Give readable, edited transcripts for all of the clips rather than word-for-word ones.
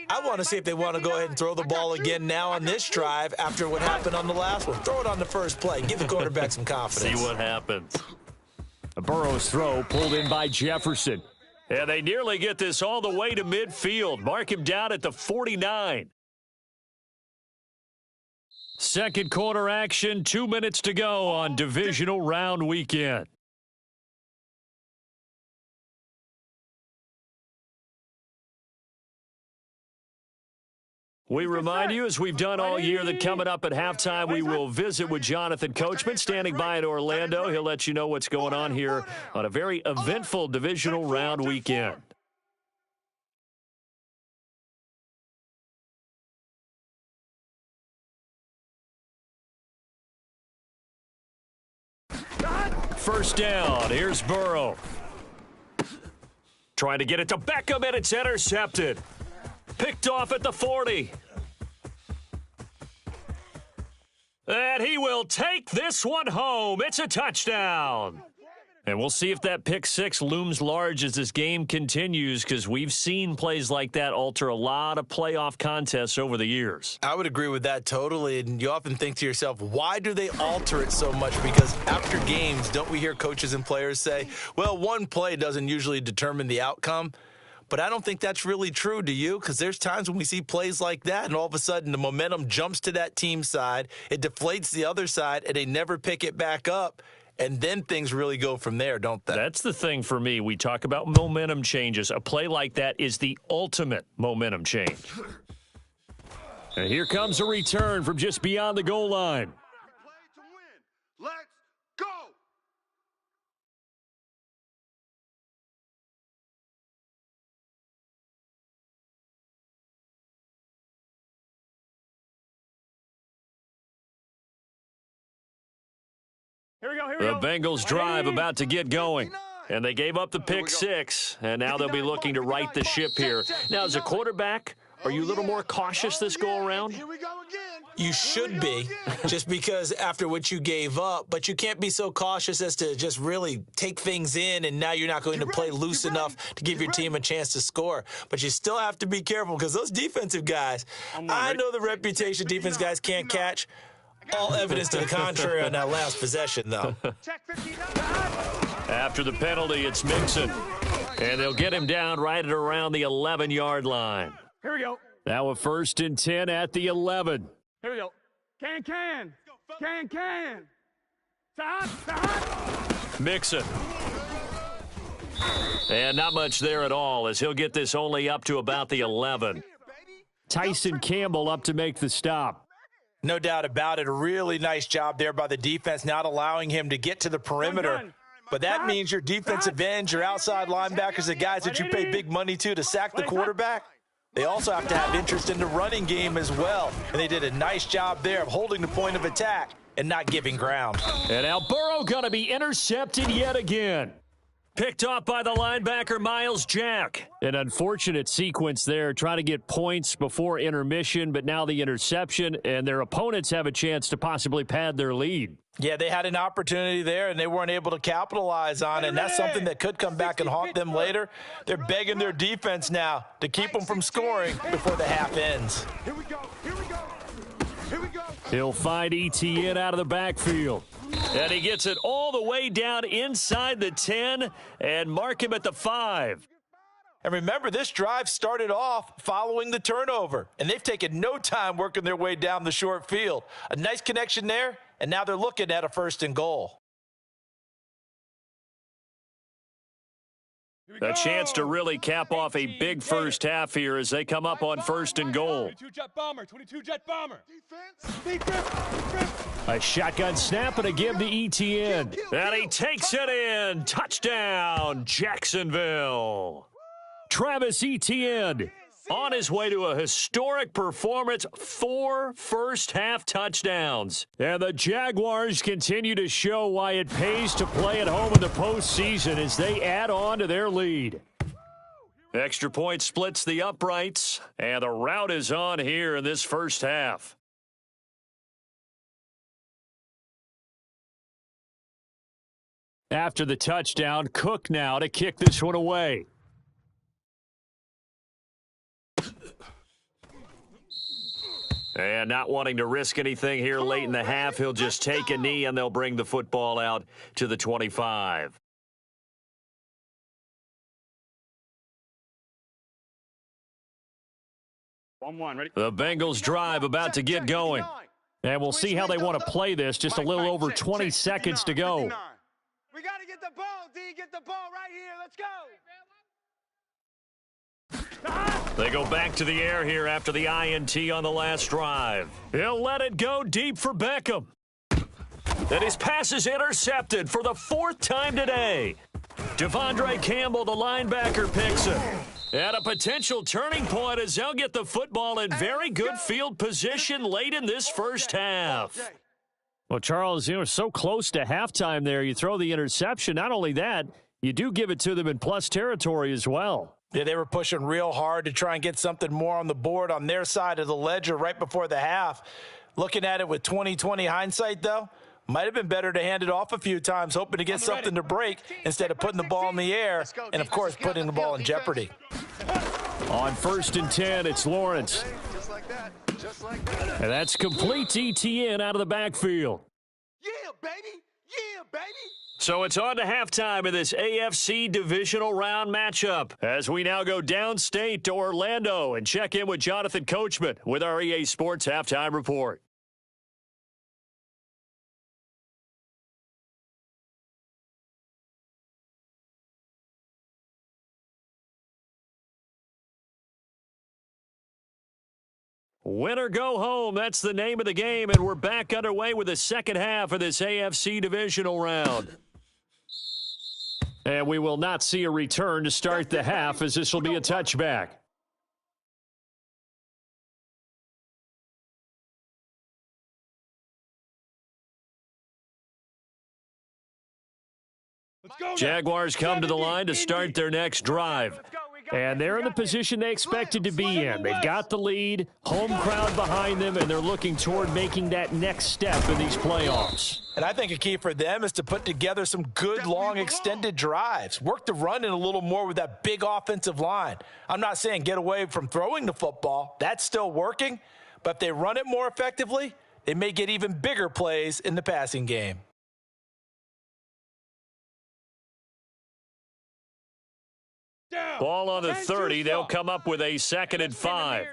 I want to see if they want to go ahead and throw the ball again now on this drive after what happened on the last one. Throw it on the first play. Give the quarterback some confidence. See what happens. Burrow's throw pulled in by Jefferson. And they nearly get this all the way to midfield. Mark him down at the 49. Second quarter action, 2 minutes to go on divisional round weekend. We remind you, as we've done all year, that coming up at halftime, we will visit with Jonathan Coachman, standing by in Orlando. He'll let you know what's going on here on a very eventful divisional round weekend. First down, here's Burrow. Trying to get it to Beckham, and it's intercepted. Picked off at the 40. And he will take this one home. It's a touchdown. And we'll see if that pick six looms large as this game continues, because we've seen plays like that alter a lot of playoff contests over the years. I would agree with that totally. And you often think to yourself, why do they alter it so much? Because after games, don't we hear coaches and players say, well, one play doesn't usually determine the outcome? But I don't think that's really true, do you? Because there's times when we see plays like that, and all of a sudden the momentum jumps to that team side, it deflates the other side, and they never pick it back up. And then things really go from there, don't they? That's the thing for me. We talk about momentum changes. A play like that is the ultimate momentum change. And here comes a return from just beyond the goal line. Let's go! The Bengals drive about to get going. And they gave up the pick six, and now they'll be looking to right the ship here. Now, as a quarterback, are you a little more cautious this go-around? You should be, just because after what you gave up, but you can't be so cautious as to just really take things in, and now you're not going to play loose enough to give your team a chance to score. But you still have to be careful, because those defensive guys, I know the reputation defense guys can't catch. All evidence to the contrary on that last possession, though. After the penalty, it's Mixon. And they'll get him down right at around the 11-yard line. Here we go. Now a 1st and 10 at the 11. Here we go. Can. Mixon. And not much there at all, as he'll get this only up to about the 11. Tyson Campbell up to make the stop. No doubt about it. A really nice job there by the defense, not allowing him to get to the perimeter. But that means your defensive ends, your outside linebackers, the guys that you pay big money to sack the quarterback, they also have to have interest in the running game as well. And they did a nice job there of holding the point of attack and not giving ground. And now Burrow going to be intercepted yet again. Picked off by the linebacker, Miles Jack. An unfortunate sequence there, trying to get points before intermission, but now the interception, and their opponents have a chance to possibly pad their lead. Yeah, they had an opportunity there, and they weren't able to capitalize on it, and that's something that could come back and haunt them later. They're begging their defense now to keep them from scoring before the half ends. Here we go. He'll find ETN out of the backfield. And he gets it all the way down inside the 10 and mark him at the 5. And remember, this drive started off following the turnover, and they've taken no time working their way down the short field. A nice connection there, and now they're looking at a 1st and goal. A chance to really cap off a big first half here as they come up on 1st and goal. 22 jet bomber. A shotgun snap and a give to ETN. And he takes it in. Touchdown, Jacksonville. Travis Etienne on his way to a historic performance, 4 first-half touchdowns. And the Jaguars continue to show why it pays to play at home in the postseason as they add on to their lead. Extra point splits the uprights, and the rout is on here in this first half. After the touchdown, Cook now to kick this one away. And not wanting to risk anything here late in the half, he'll just take a knee and they'll bring the football out to the 25. Ready? The Bengals drive about to get going. And we'll see how they want to play this. Just a little over 20 seconds to go. We got to get the ball, D. Get the ball right here. Let's go. They go back to the air here after the INT on the last drive. He'll let it go deep for Beckham. And his pass is intercepted for the 4th time today. Devondre Campbell, the linebacker, picks it. At a potential turning point as they'll get the football in very good field position late in this first half. Well, Charles, so close to halftime there. You throw the interception. Not only that, you do give it to them in plus territory as well. Yeah, they were pushing real hard to try and get something more on the board on their side of the ledger right before the half. Looking at it with 20/20 hindsight, though, might have been better to hand it off a few times, hoping to get something to break instead of putting the ball in the air and, of course, putting the ball in jeopardy. On 1st and 10, it's Lawrence. Just like that. Just like that. And that's complete ETN out of the backfield. Yeah, baby. Yeah, baby. So it's on to halftime of this AFC divisional round matchup as we now go downstate to Orlando and check in with Jonathan Coachman with our EA Sports Halftime Report. Win or go home, that's the name of the game, and we're back underway with the second half of this AFC divisional round. And we will not see a return to start the half as this will be a touchback. Let's go. Jaguars come to the line to start their next drive. And they're in the position they expected to be in. They've got the lead, home crowd behind them, and they're looking toward making that next step in these playoffs. And I think a key for them is to put together some good, long, extended drives. Work the run in a little more with that big offensive line. I'm not saying get away from throwing the football. That's still working. But if they run it more effectively, they may get even bigger plays in the passing game. Ball on the 30. They'll come up with a 2nd and 5.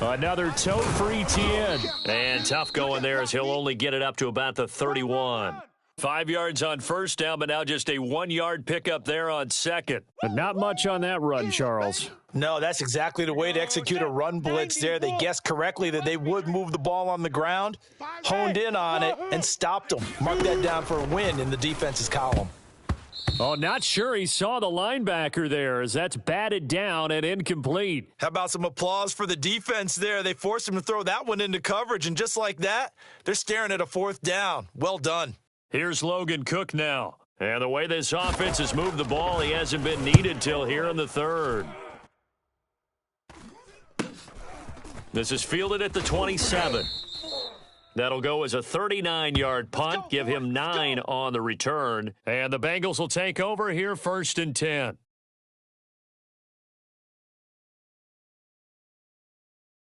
Another tote for ETN. And tough going there as he'll only get it up to about the 31. 5 yards on first down, but now just a 1-yard pickup there on second. But not much on that run, Charles. No, that's exactly the way to execute a run blitz there. They guessed correctly that they would move the ball on the ground, honed in on it, and stopped them. Mark that down for a win in the defense's column. Oh, not sure he saw the linebacker there as that's batted down and incomplete. How about some applause for the defense there? They forced him to throw that one into coverage, and just like that, they're staring at a 4th down. Well done. Here's Logan Cook now. And the way this offense has moved the ball, he hasn't been needed till here in the 3rd. This is fielded at the 27. That'll go as a 39-yard punt, give him 9 on the return. And the Bengals will take over here 1st and 10.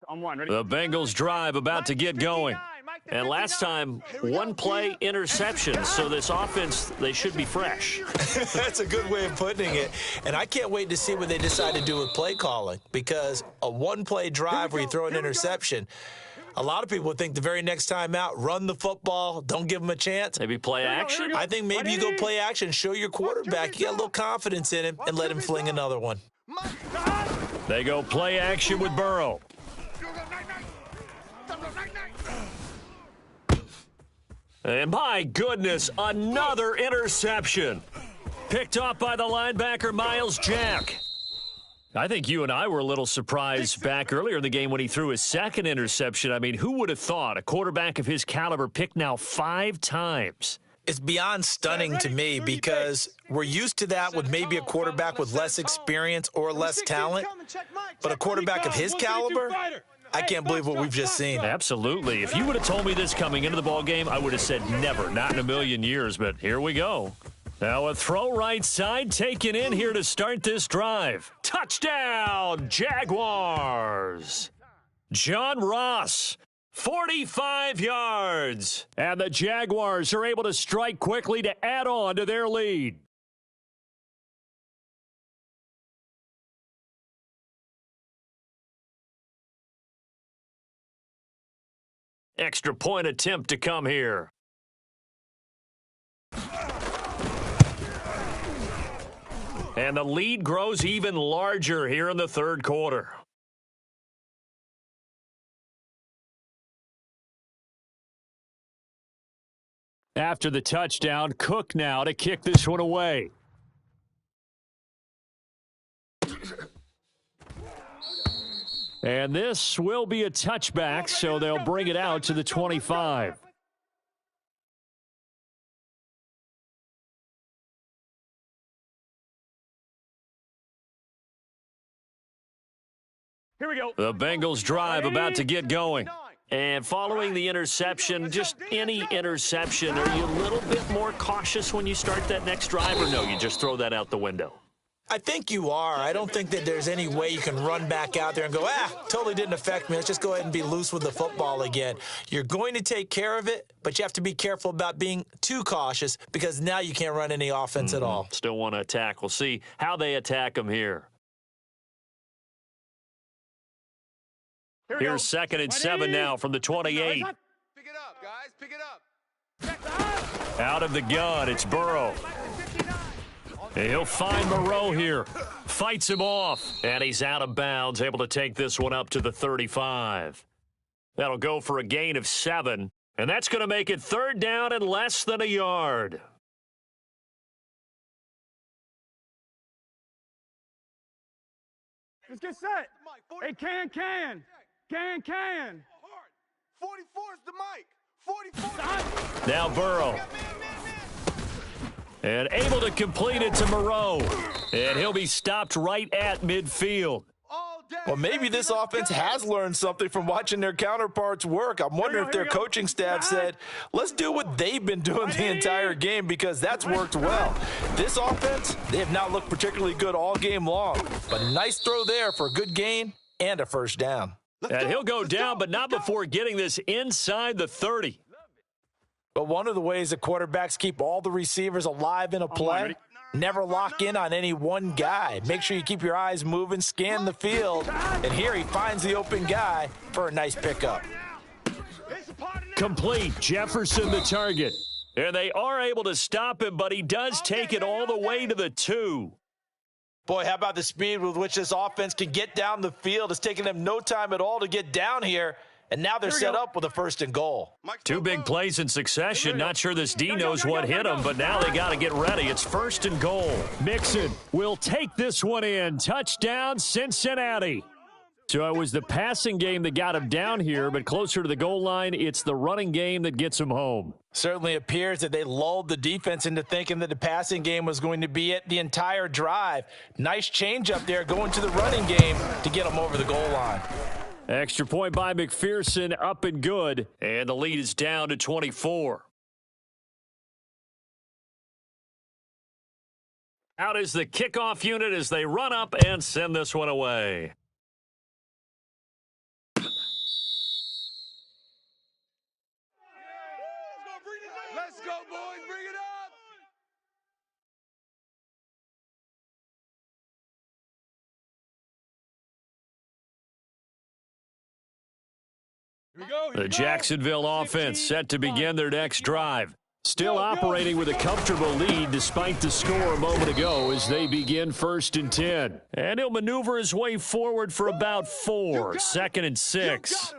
The Bengals drive about to get going. And last time, 1 play interception, so this offense, they should be fresh. That's a good way of putting it. And I can't wait to see what they decide to do with play calling, because a 1-play drive where you throw an interception, a lot of people would think the very next time out, run the football, don't give them a chance. Maybe play action? I think maybe you go play action, show your quarterback you got a little confidence in him, and let him fling another one. They go play action with Burrow. And my goodness, another interception. Picked off by the linebacker, Miles Jack. I think you and I were a little surprised back earlier in the game when he threw his 2nd interception. I mean, who would have thought a quarterback of his caliber picked now 5 times? It's beyond stunning to me because we're used to that with maybe a quarterback with less experience or less talent. But a quarterback of his caliber, I can't believe what we've just seen. Absolutely. If you would have told me this coming into the ball game, I would have said never, not in a million years. But here we go. Now a throw right side taken in here to start this drive. Touchdown, Jaguars. John Ross, 45 yards. And the Jaguars are able to strike quickly to add on to their lead. Extra point attempt to come here. And the lead grows even larger here in the third quarter. After the touchdown, Cook now to kick this one away. And this will be a touchback, so they'll bring it out to the 25. Here we go. The Bengals drive about to get going. And following the interception, just any interception, are you a little bit more cautious when you start that next drive, or no, you just throw that out the window? I think you are. I don't think that there's any way you can run back out there and go, totally didn't affect me. Let's just go ahead and be loose with the football again. You're going to take care of it, but you have to be careful about being too cautious because now you can't run any offense at all. Still want to attack. We'll see how they attack them here. Here's 2nd and 7 now from the 28. Pick it up, guys. Pick it up. Out of the gun, it's Burrow. And he'll find Moreau here. Fights him off. And he's out of bounds, able to take this one up to the 35. That'll go for a gain of 7. And that's going to make it 3rd down and less than a yard. Let's get set. Hey, can. 44 is the mic. 44. Now Burrow. And able to complete it to Moreau. And he'll be stopped right at midfield. Well, maybe this offense has learned something from watching their counterparts work. I'm wondering if their coaching staff said, let's do what they've been doing the entire game because that's worked well. This offense, they have not looked particularly good all game long. But nice throw there for a good gain and a 1st down. And he'll go down, but not before getting this inside the 30. But one of the ways that quarterbacks keep all the receivers alive in a play, never lock in on any one guy. Make sure you keep your eyes moving, scan the field, and here he finds the open guy for a nice pickup. Complete. Jefferson the target. And they are able to stop him, but he does take it all the way to the 2. Boy, how about the speed with which this offense can get down the field? It's taking them no time at all to get down here, and now they're set up with a 1st and goal. 2 big plays in succession. Not sure this D knows what hit him, but now they got to get ready. It's 1st and goal. Mixon will take this one in. Touchdown, Cincinnati. So it was the passing game that got him down here, but closer to the goal line, it's the running game that gets him home. Certainly appears that they lulled the defense into thinking that the passing game was going to be it the entire drive. Nice change up there going to the running game to get them over the goal line. Extra point by McPherson, up and good. And the lead is down to 24. Out is the kickoff unit as they run up and send this one away. Let's go, boys. Bring it up. Here we go. The Jacksonville offense set to begin their next drive. Still operating with a comfortable lead despite the score a moment ago as they begin 1st and 10. And he'll maneuver his way forward for about 4. 2nd and 6.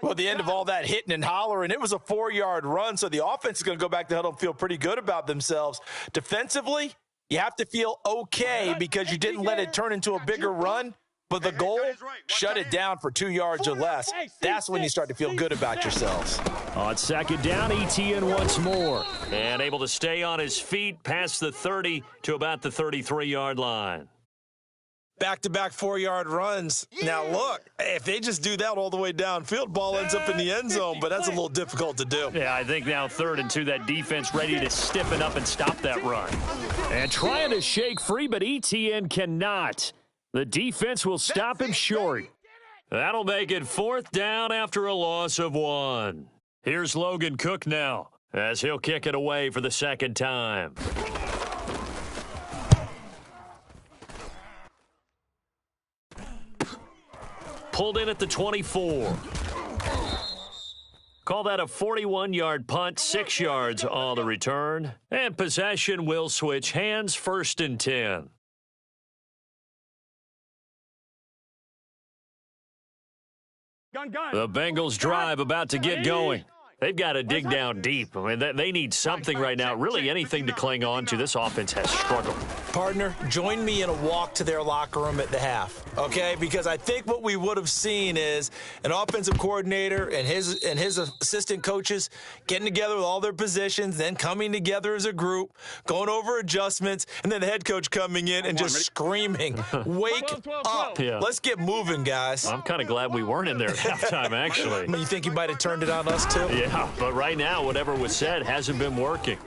Well, at the end of all that hitting and hollering, it was a 4-yard run, so the offense is going to go back to huddle and feel pretty good about themselves. Defensively, you have to feel okay because you didn't let it turn into a bigger run, but the goal, shut it down for 2 yards or less. That's when you start to feel good about yourselves. On 2nd down, Etienne once more. And able to stay on his feet past the 30 to about the 33-yard line. Back-to-back 4-yard runs. Now, look, if they just do that all the way downfield, ball ends up in the end zone, but that's a little difficult to do. Yeah, I think now 3rd and 2, that defense ready to stiffen up and stop that run. And trying to shake free, but ETN cannot. The defense will stop him short. That'll make it 4th down after a loss of 1. Here's Logan Cook now, as he'll kick it away for the 2nd time. Pulled in at the 24. Call that a 41-yard punt, 6 yards on the return. And possession will switch hands, 1st and 10. The Bengals drive about to get going. They've got to dig down deep. I mean, they need something right now, really anything to cling on to. This offense has struggled. Partner, join me in a walk to their locker room at the half, okay? Because I think what we would have seen is an offensive coordinator and his assistant coaches getting together with all their positions, then coming together as a group, going over adjustments, and then the head coach coming in and just screaming, wake up. Yeah. Let's get moving, guys. I'm kind of glad we weren't in there at halftime, actually. I mean, you think you might have turned it on us, too? Yeah, but right now, whatever was said hasn't been working.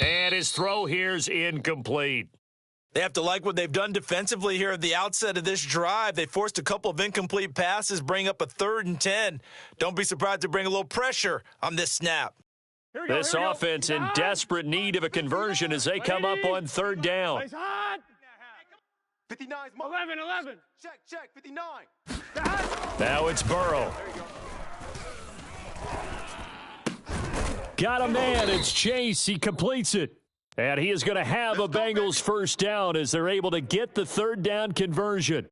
And his throw here's incomplete. They have to like what they've done defensively here at the outset of this drive. They forced a couple of incomplete passes, bring up a 3rd and 10. Don't be surprised to bring a little pressure on this snap. This offense in desperate need of a conversion as they come up on 3rd down. 59, 11. Check, 59. Now it's Burrow. Got a man. It's Chase. He completes it. And he is going to have a Bengals 1st down as they're able to get the 3rd down conversion.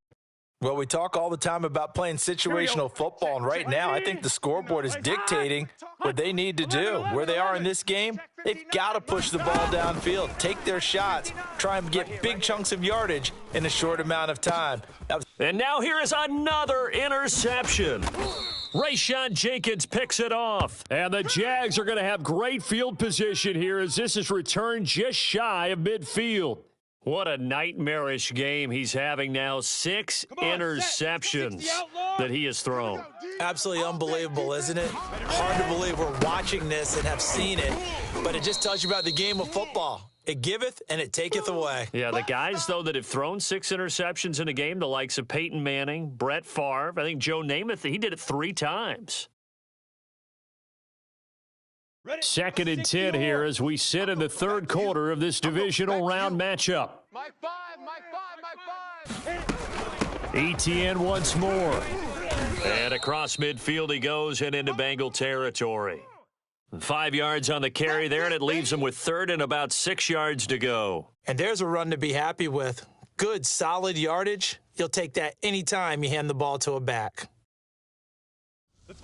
Well, we talk all the time about playing situational football, and right now I think the scoreboard is dictating what they need to do. Where they are in this game, they've got to push the ball downfield, take their shots, try and get big chunks of yardage in a short amount of time. And now here is another interception. Rayshawn Jenkins picks it off. And the Jags are going to have great field position here as this is returned just shy of midfield. What a nightmarish game he's having now. 6 interceptions that he has thrown. Absolutely unbelievable, isn't it? Hard to believe we're watching this and have seen it, but it just tells you about the game of football. It giveth and it taketh away. Yeah, the guys, though, that have thrown 6 interceptions in a game, the likes of Peyton Manning, Brett Favre, I think Joe Namath, he did it 3 times. 2nd and 10 here as we sit in the 3rd quarter of this divisional round matchup. Mike 5. ETN once more. And across midfield he goes and into Bengal territory. 5 yards on the carry there, and it leaves him with 3rd and about 6 yards to go. And there's a run to be happy with. Good, solid yardage. You'll take that anytime you hand the ball to a back.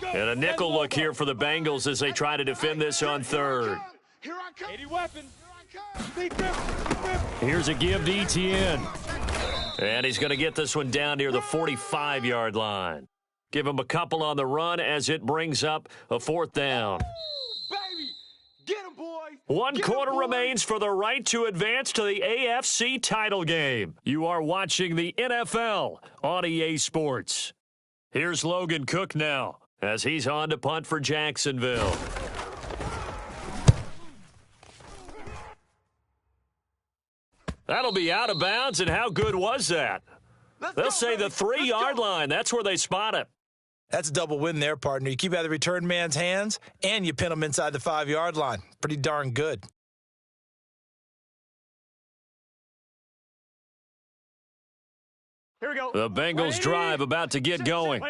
And a nickel look here for the Bengals as they try to defend this on 3rd. Here I come. 80 weapon. Here's a give to ETN. And he's going to get this one down near the 45-yard line. Give him a couple on the run as it brings up a 4th down. Baby, get him, boys. 1 quarter remains for the right to advance to the AFC title game. You are watching the NFL on EA Sports. Here's Logan Cook now as he's on to punt for Jacksonville. That'll be out of bounds, and how good was that? They'll say the 3-yard line. That's where they spot it. That's a double win there, partner. You keep out of the return man's hands, and you pin him inside the 5-yard line. Pretty darn good. Here we go. The Bengals drive about to get going.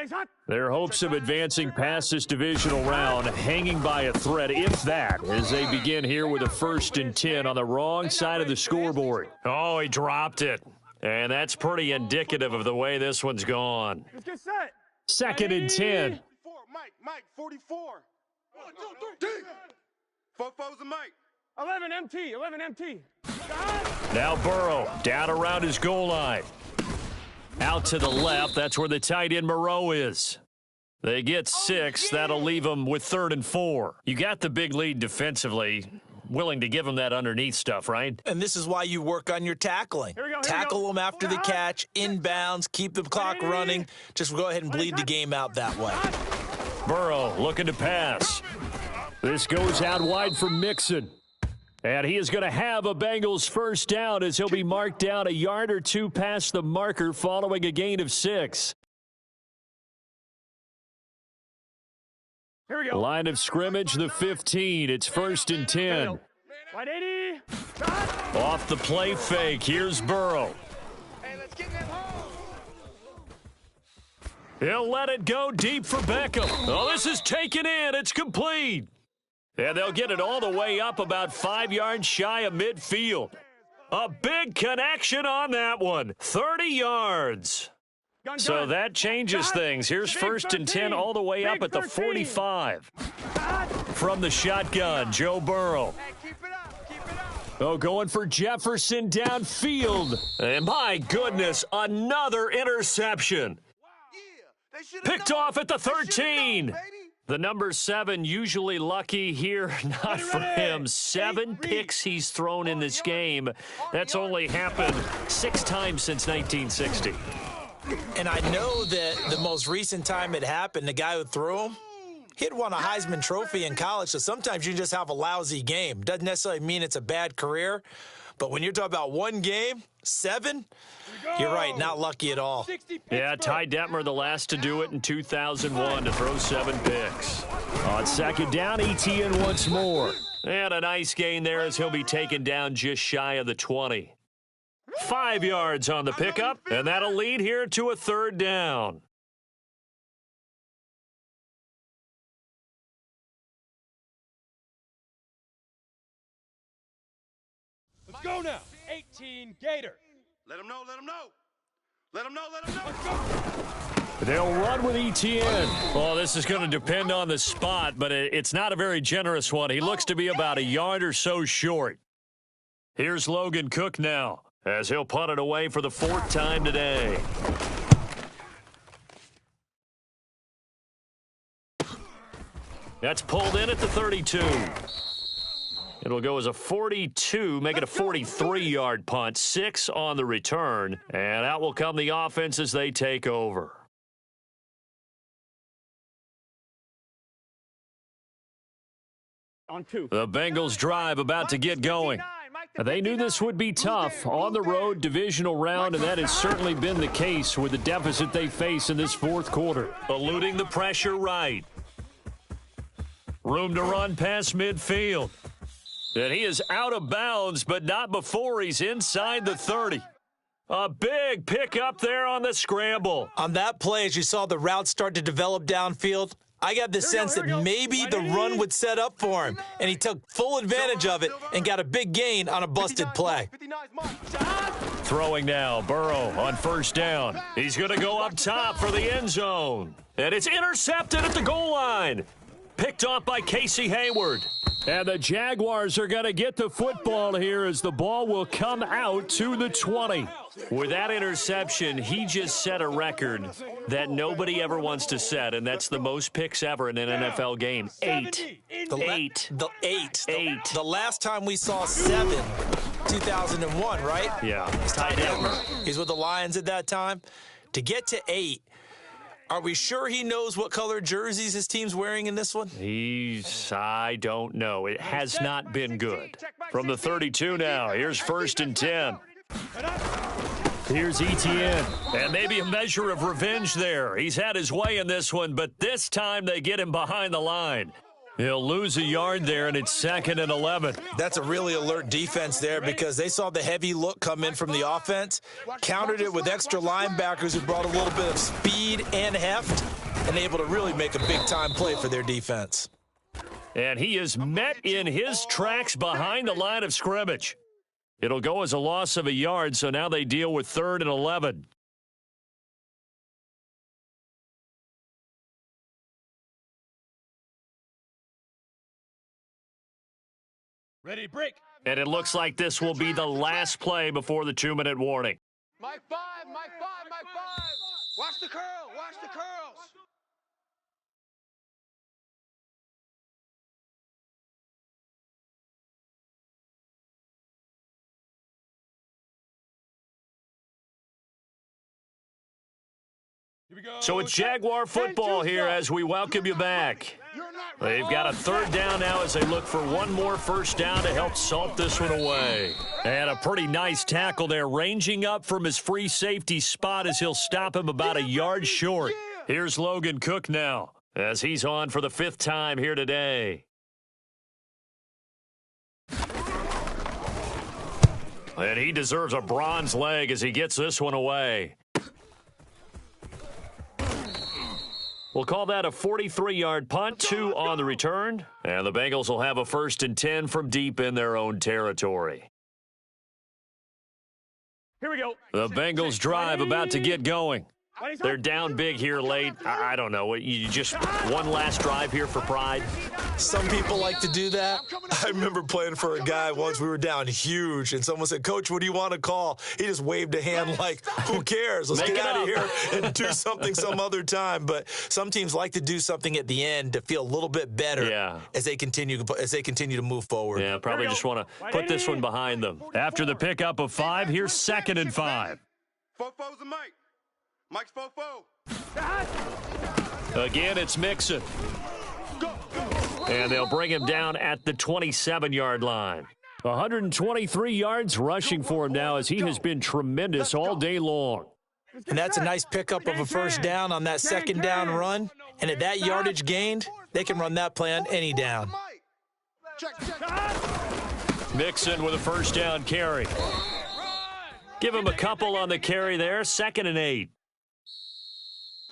Their hopes of advancing past this divisional round hanging by a thread, if that, as they begin here with a 1st and 10 on the wrong side of the scoreboard. Oh, he dropped it. And that's pretty indicative of the way this one's gone. Let's get set. 2nd and 10. Mike, 44. 1, 2, 3. 4 foes and Mike. 11 MT. Now Burrow down around his goal line. Out to the left, that's where the tight end Moreau is. They get 6, that'll leave them with 3rd and 4. You got the big lead defensively. willing to give him that underneath stuff, right? And this is why you work on your tackling. Tackle them after the catch, inbounds, keep the clock running. Just go ahead and bleed the game out that way. Burrow looking to pass. This goes out wide for Mixon. And he is going to have a Bengals first down as he'll be marked down a yard or two past the marker following a gain of 6. Here we go. Line of scrimmage, the 15. It's 1st and 10. Wide 80. Off the play fake. Here's Burrow. Hey, let's get that home. He'll let it go deep for Beckham. Oh, this is taken in. It's complete. And they'll get it all the way up about 5 yards shy of midfield. A big connection on that one. 30 yards. So that changes things. Here's 1st and 10 all the way up at the 45. From the shotgun, Joe Burrow. Hey, keep it up. Keep it up. Oh, going for Jefferson downfield. And my goodness, another interception. Yeah, they should've Picked known. off at the They should've 13. known, baby. The number 7 usually lucky here, not for him. 7 picks he's thrown in this game. That's only happened 6 times since 1960. And I know that the most recent time it happened, the guy who threw him, he'd won a Heisman Trophy in college, so sometimes you just have a lousy game. Doesn't necessarily mean it's a bad career, but when you're talking about one game, 7, you're right, not lucky at all. Yeah, Ty Detmer, the last to do it in 2001, to throw 7 picks. On 2nd down, Etienne once more. And a nice gain there as he'll be taken down just shy of the 20. 5 yards on the pickup, and that'll lead here to a 3rd down. Let's go now. 18 Gator. Let him know. Let him know. Let him know. Let him know. They'll run with Etienne. Oh, this is going to depend on the spot, but it's not a very generous one. He looks to be about a yard or so short. Here's Logan Cook now, as he'll punt it away for the 4th time today. That's pulled in at the 32. It'll go as a 42, make it a 43-yard punt. 6 on the return, and out will come the offense as they take over. On 2. The Bengals drive about to get going. They knew this would be tough on the road divisional round, and that has certainly been the case with the deficit they face in this 4th quarter. Eluding the pressure right. Room to run past midfield. And he is out of bounds, but not before he's inside the 30. A big pickup there on the scramble. On that play, as you saw the route start to develop downfield, I got the sense that maybe the run would set up for him, and he took full advantage of it and got a big gain on a busted play. Throwing now, Burrow on 1st down. He's going to go up top for the end zone. And it's intercepted at the goal line. Picked off by Casey Hayward. And the Jaguars are going to get the football here as the ball will come out to the 20. With that interception, he just set a record that nobody ever wants to set, and that's the most picks ever in an NFL game. 8. The last time we saw 7, 2001, right? Yeah. Ty Detmer. He's with the Lions at that time. To get to 8, are we sure he knows what color jerseys his team's wearing in this one? I don't know. It has not been good. From the 32 now, here's 1st and 10. Here's Etienne. And maybe a measure of revenge there. He's had his way in this one, but this time they get him behind the line. He'll lose a yard there, and it's 2nd and 11. That's a really alert defense there because they saw the heavy look come in from the offense, countered it with extra linebackers who brought a little bit of speed and heft, and able to really make a big-time play for their defense. And he is met in his tracks behind the line of scrimmage. It'll go as a loss of a yard, so now they deal with 3rd and 11. Ready, break. And it looks like this will be the last play before the 2-minute warning. Mike 5, Mike 5, Mike 5. Watch the curl, watch the curls. Here we go. So it's Jaguar football here as we welcome you back. They've got a third down now as they look for one more first down to help salt this one away. And a pretty nice tackle there, ranging up from his free safety spot as he'll stop him about a yard short. Here's Logan Cook now as he's on for the 5th time here today. And he deserves a bronze leg as he gets this one away. We'll call that a 43-yard punt, 2 on the return. And the Bengals will have a 1st and 10 from deep in their own territory. Here we go. The Bengals drive about to get going. They're down big here late. I don't know. You just one last drive here for pride? Some people like to do that. I remember playing for a guy once. We were down huge, and someone said, "Coach, what do you want to call?" He just waved a hand like, who cares? Let's get out of here and do something some other time. But some teams like to do something at the end to feel a little bit better as they continue to move forward. Yeah, probably just want to put this one behind them. After the pickup of 5, here's 2nd and 5. Fofo's a Mike. Mike's Fofo. Again, it's Mixon. And they'll bring him down at the 27-yard line. 123 yards rushing for him now as he has been tremendous all day long. And that's a nice pickup of a first down on that 2nd down run. And at that yardage gained, they can run that play on any down. Mixon with a first down carry. Give him a couple on the carry there. 2nd and 8.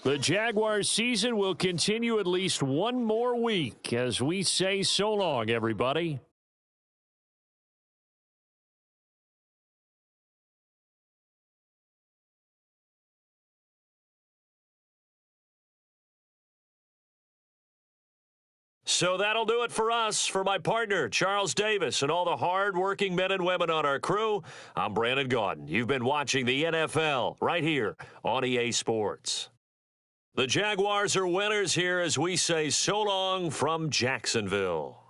The Jaguars season will continue at least one more week as we say so long, everybody. So that'll do it for us. For my partner, Charles Davis, and all the hard-working men and women on our crew, I'm Brandon Gaudin. You've been watching the NFL right here on EA Sports. The Jaguars are winners here as we say so long from Jacksonville.